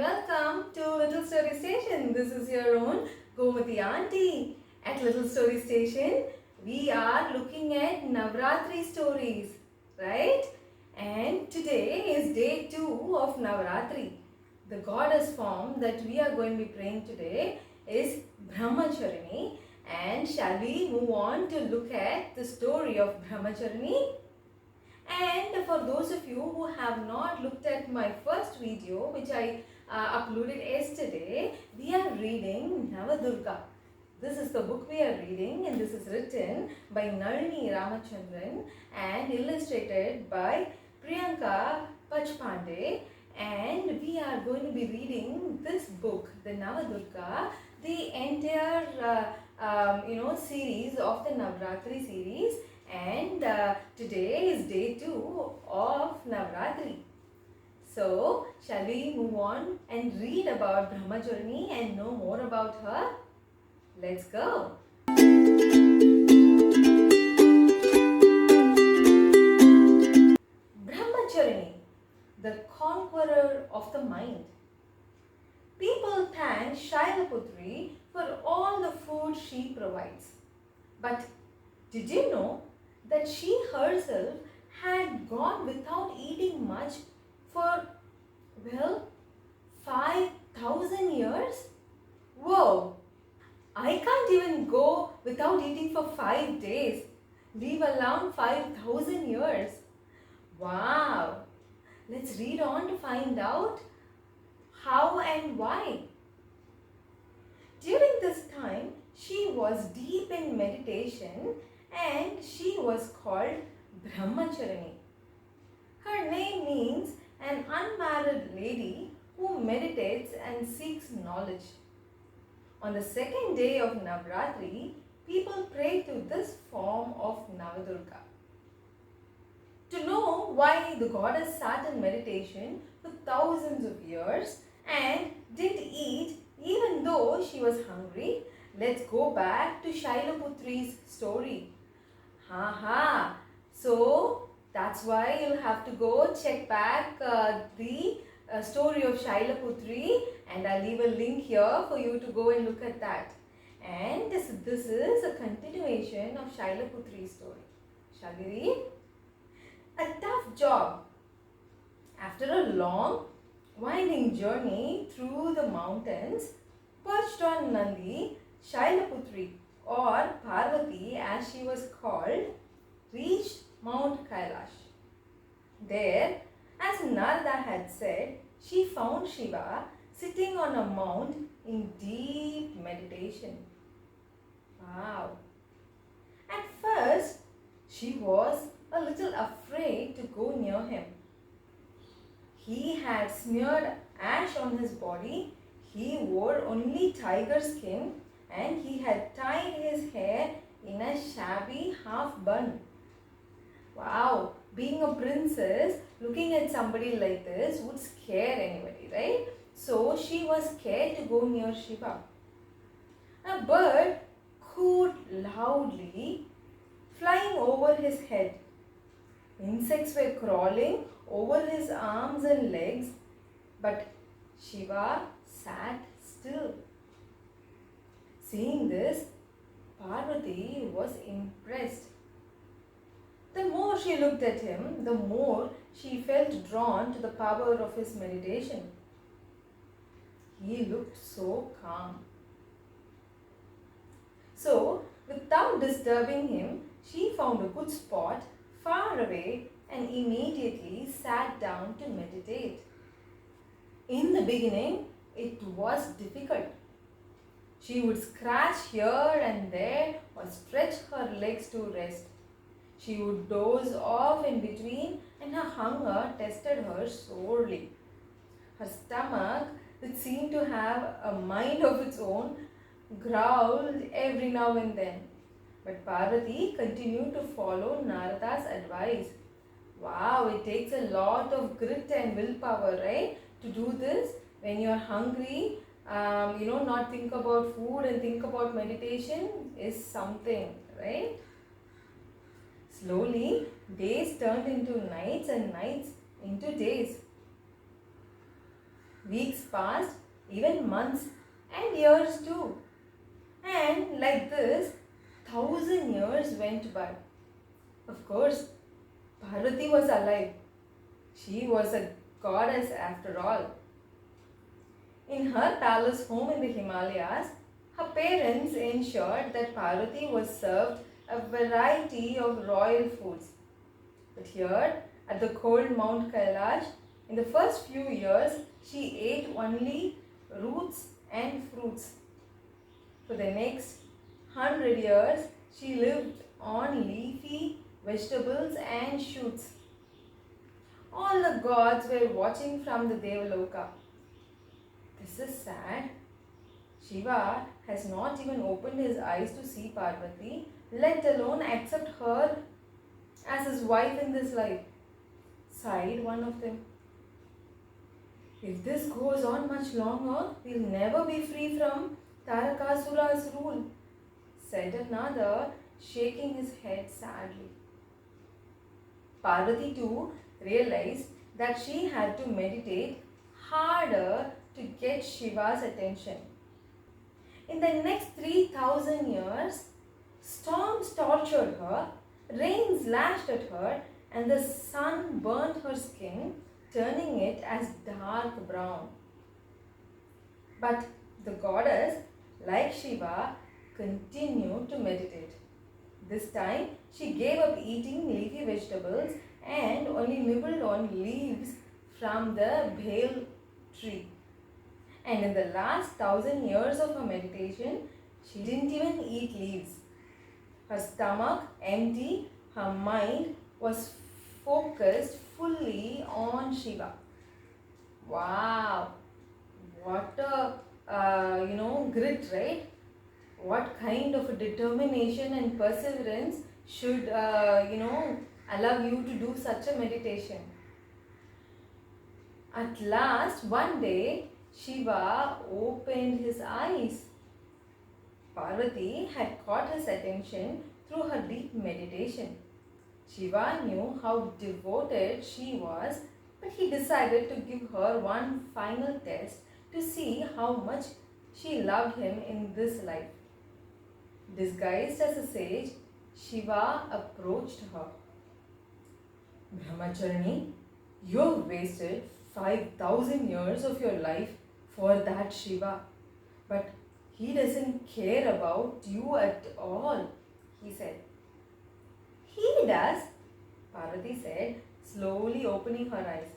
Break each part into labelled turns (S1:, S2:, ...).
S1: welcome to Little Story Station. This is your own Gomati Auntie. At Little Story Station, we are looking at Navaratri stories, right? And today is day 2 of Navaratri. The goddess form that we are going to be praying today is Brahmacharini. And shall we move on to look at the story of Brahmacharini? And for those of you who have not looked at my first video, which I uploaded yesterday, we are reading Nava Durga. This is the book we are reading, and this is written by Nalini Ramachandran and illustrated by Priyanka Pachpande. And we are going to be reading this book, the Nava Durga, the entire series of the Navaratri series. And today is day 2 of Navaratri. So, shall we move on and read about Brahmacharini and know more about her? Let's go. Brahmacharini, the conqueror of the mind. People thank Shailaputri for all the food she provides. But did you know that she herself had gone without eating much for, 5,000 years? Whoa! I can't even go without eating for 5 days, leave alone 5,000 years. Wow! Let's read on to find out how and why. During this time, she was deep in meditation and she was called Brahmacharini. Her name means an unmarried lady who meditates and seeks knowledge. On the second day of Navaratri, people pray to this form of Nava Durga. To know why the goddess sat in meditation for thousands of years and didn't eat even though she was hungry, let's go back to Shailaputri's story. So that's why you'll have to go check back the story of Shailaputri, and I'll leave a link here for you to go and look at that. And this is a continuation of Shailaputri's story. Shall we read? A tough job. After a long, winding journey through the mountains, perched on Nandi, Shailaputri, or Parvati as she was called, reached Mount Kailash. There, as Narada had said, she found Shiva sitting on a mount in deep meditation. Wow! At first, she was a little afraid to go near him. He had smeared ash on his body, he wore only tiger skin, and he had tied his hair in a shabby half bun. Wow, being a princess, looking at somebody like this would scare anybody, right? So she was scared to go near Shiva. A bird cooed loudly, flying over his head. Insects were crawling over his arms and legs, but Shiva sat still. Seeing this, Parvati was impressed. The more she looked at him, the more she felt drawn to the power of his meditation. He looked so calm. So, without disturbing him, she found a good spot far away and immediately sat down to meditate. In the beginning, it was difficult. She would scratch here and there or stretch her legs to rest. She would doze off in between, and her hunger tested her sorely. Her stomach, which seemed to have a mind of its own, growled every now and then. But Parvati continued to follow Narada's advice. Wow, it takes a lot of grit and willpower, right? To do this when you are hungry, not think about food and think about meditation is something, right? Slowly, days turned into nights and nights into days. Weeks passed, even months and years too. And like this, 1,000 years went by. Of course, Parvati was alive. She was a goddess after all. In her palace home in the Himalayas, her parents ensured that Parvati was served a variety of royal foods. But here, at the cold Mount Kailash, in the first few years, she ate only roots and fruits. For the next 100 years, she lived on leafy vegetables and shoots. All the gods were watching from the Devaloka. This is sad. Shiva has not even opened his eyes to see Parvati, let alone accept her as his wife in this life, sighed one of them. If this goes on much longer, we'll never be free from Tarakasura's rule, said another, shaking his head sadly. Parvati too realized that she had to meditate harder to get Shiva's attention. In the next 3,000 years, storms tortured her, rains lashed at her, and the sun burnt her skin, turning it as dark brown. But the goddess, like Shiva, continued to meditate. This time, she gave up eating leafy vegetables and only nibbled on leaves from the bale tree. And in the last 1,000 years of her meditation, she didn't even eat leaves. Her stomach empty, her mind was focused fully on Shiva. Wow, what a grit, right? What kind of a determination and perseverance should allow you to do such a meditation? At last, one day, Shiva opened his eyes. Parvati had caught his attention through her deep meditation. Shiva knew how devoted she was, but he decided to give her one final test to see how much she loved him in this life. Disguised as a sage, Shiva approached her. Brahmacharini, you have wasted 5,000 years of your life for that Shiva, but he doesn't care about you at all, he said. He does, Parvati said, slowly opening her eyes.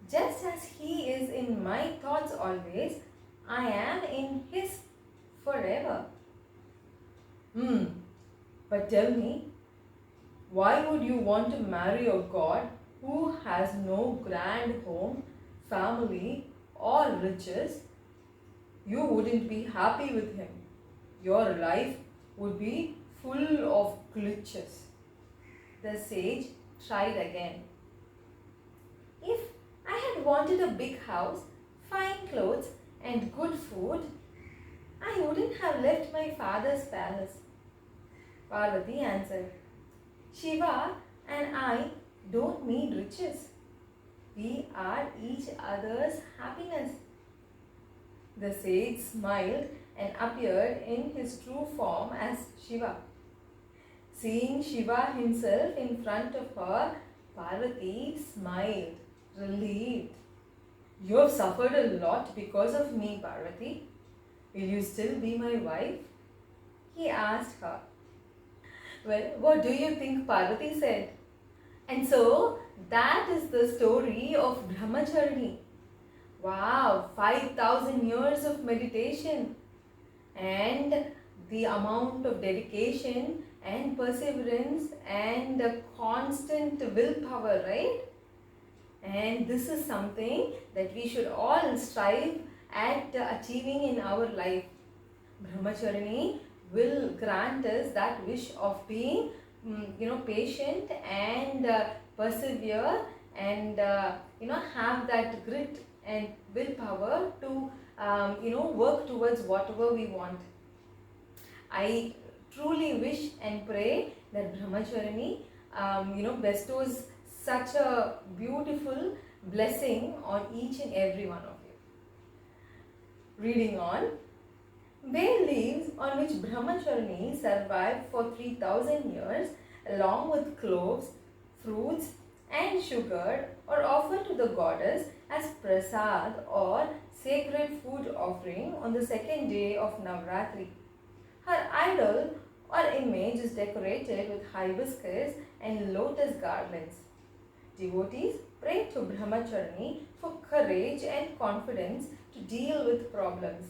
S1: Just as he is in my thoughts always, I am in his forever. But tell me, why would you want to marry a god who has no grand home, family, or riches? You wouldn't be happy with him. Your life would be full of glitches. The sage tried again. If I had wanted a big house, fine clothes, and good food, I wouldn't have left my father's palace. Parvati answered, Shiva and I don't need riches. We are each other's happiness. The sage smiled and appeared in his true form as Shiva. Seeing Shiva himself in front of her, Parvati smiled, relieved. You have suffered a lot because of me, Parvati. Will you still be my wife? He asked her. Well, what do you think Parvati said? And so, that is the story of Brahmacharini. Wow, 5,000 years of meditation and the amount of dedication and perseverance and constant willpower, right? And this is something that we should all strive at achieving in our life. Brahmacharini will grant us that wish of being patient and persevere and have that grit and willpower to work towards whatever we want. I truly wish and pray that Brahmacharini bestows such a beautiful blessing on each and every one of you. Reading on. Bay leaves on which Brahmacharini survived for 3000 years, along with cloves, fruits, and sugar, are offered to the goddess as prasad or sacred food offering on the second day of Navaratri. Her idol or image is decorated with hibiscus and lotus garlands. Devotees pray to Brahmacharini for courage and confidence to deal with problems,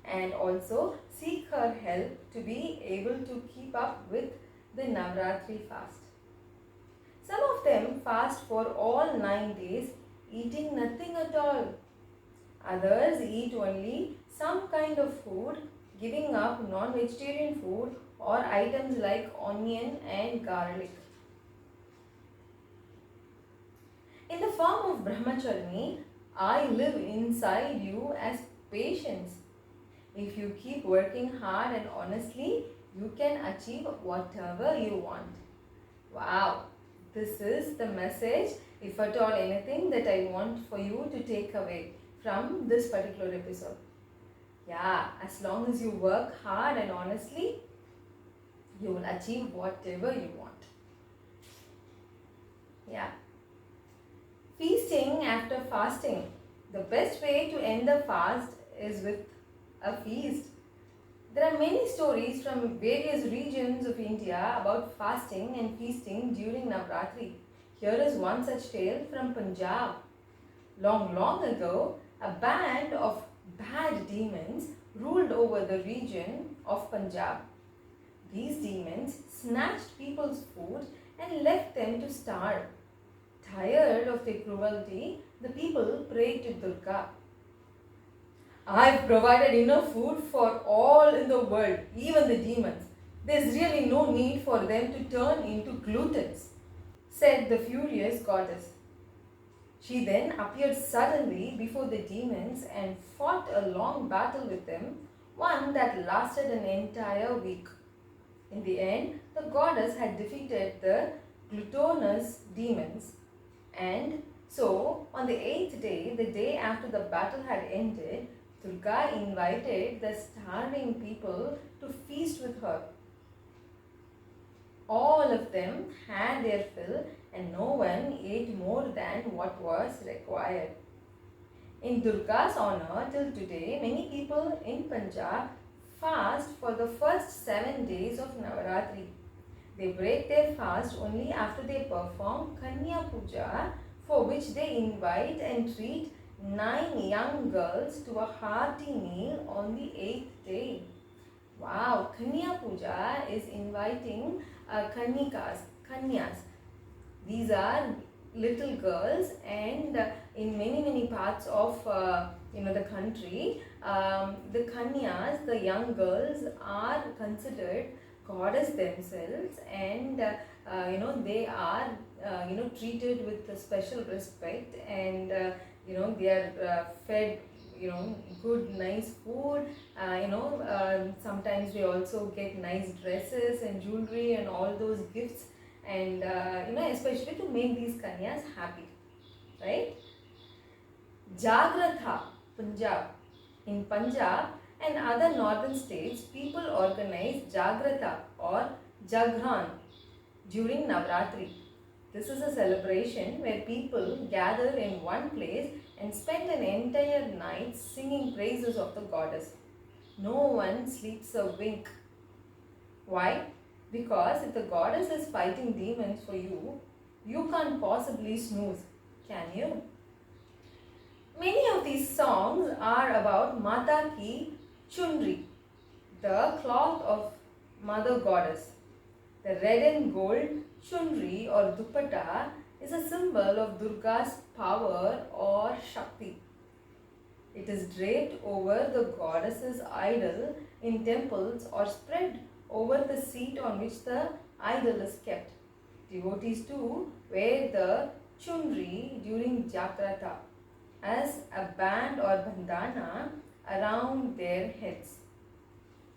S1: and also seek her help to be able to keep up with the Navaratri fast. Some of them fast for all 9 days, eating nothing at all. Others eat only some kind of food, giving up non-vegetarian food or items like onion and garlic. In the form of Brahmacharini, I live inside you as patience. If you keep working hard and honestly, you can achieve whatever you want. Wow, this is the message, if at all anything, that I want for you to take away from this particular episode. Yeah, as long as you work hard and honestly, you will achieve whatever you want. Yeah. Feasting after fasting. The best way to end the fast is with a feast. There are many stories from various regions of India about fasting and feasting during Navaratri. Here is one such tale from Punjab. Long ago, a band of bad demons ruled over the region of Punjab. These demons snatched people's food and left them to starve. Tired of their cruelty, the people prayed to Durga. I've provided enough food for all in the world, even the demons. There's really no need for them to turn into gluttons, said the furious goddess. She then appeared suddenly before the demons and fought a long battle with them, one that lasted an entire week. In the end, the goddess had defeated the gluttonous demons, and so on the 8th day, the day after the battle had ended, Durga invited the starving people to feast with her. All of them had their fill, and no one ate more than what was required. In Durga's honor, till today, many people in Punjab fast for the first 7 days of Navaratri. They break their fast only after they perform Kanya Puja, for which they invite and treat 9 young girls to a hearty meal on the 8th day. Wow, Kanya Puja is inviting Kanyas. These are little girls, and in many parts of the country, the Kanyas, the young girls, are considered goddess themselves, and they are treated with special respect, and they are fed good nice food. Sometimes they also get nice dresses and jewelry and all those gifts, and especially to make these kanyas happy, right? Jagratha, Punjab. In Punjab and other northern states, people organize Jagrata or Jagran during Navaratri. This is a celebration where people gather in one place and spend an entire night singing praises of the goddess. No one sleeps a wink. Why? Because if the goddess is fighting demons for you, you can't possibly snooze, can you? Many of these songs are about Mata Ki Chunri, the cloth of Mother Goddess. The red and gold chunri or dupatta is a symbol of Durga's power or Shakti. It is draped over the goddess's idol in temples or spread over the seat on which the idol is kept. Devotees too wear the chunri during Jagrata as a band or bandana around their heads.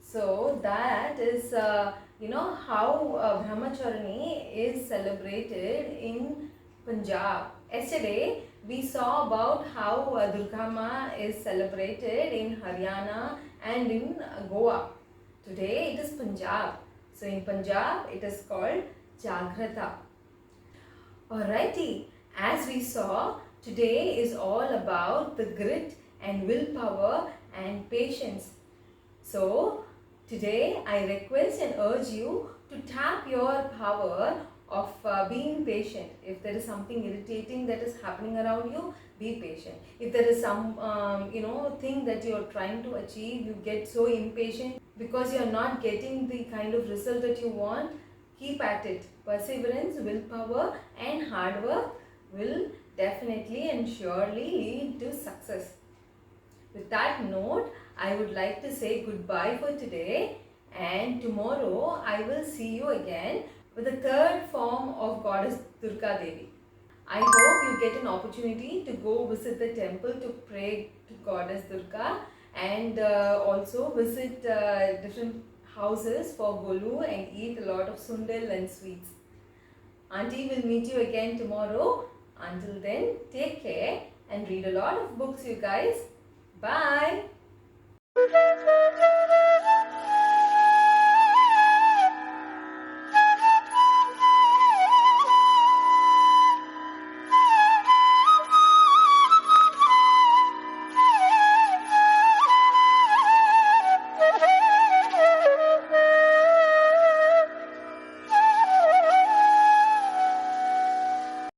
S1: So that is how Brahmacharini is celebrated in Punjab. Yesterday we saw about how Durga Ma is celebrated in Haryana and in Goa. Today it is Punjab. So in Punjab it is called Jagrata. Alrighty, as we saw, today is all about the grit and willpower and patience. So today I request and urge you to tap your power of being patient. If there is something irritating that is happening around you, be patient. If there is some thing that you are trying to achieve, you get so impatient because you are not getting the kind of result that you want, keep at it. Perseverance, willpower and hard work will definitely and surely lead to success. With that note, I would like to say goodbye for today, and tomorrow I will see you again with the third form of Goddess Durga Devi. I hope you get an opportunity to go visit the temple to pray to Goddess Durga, and also visit different houses for Golu and eat a lot of sundal and sweets. Auntie will meet you again tomorrow. Until then, take care and read a lot of books, you guys. Bye.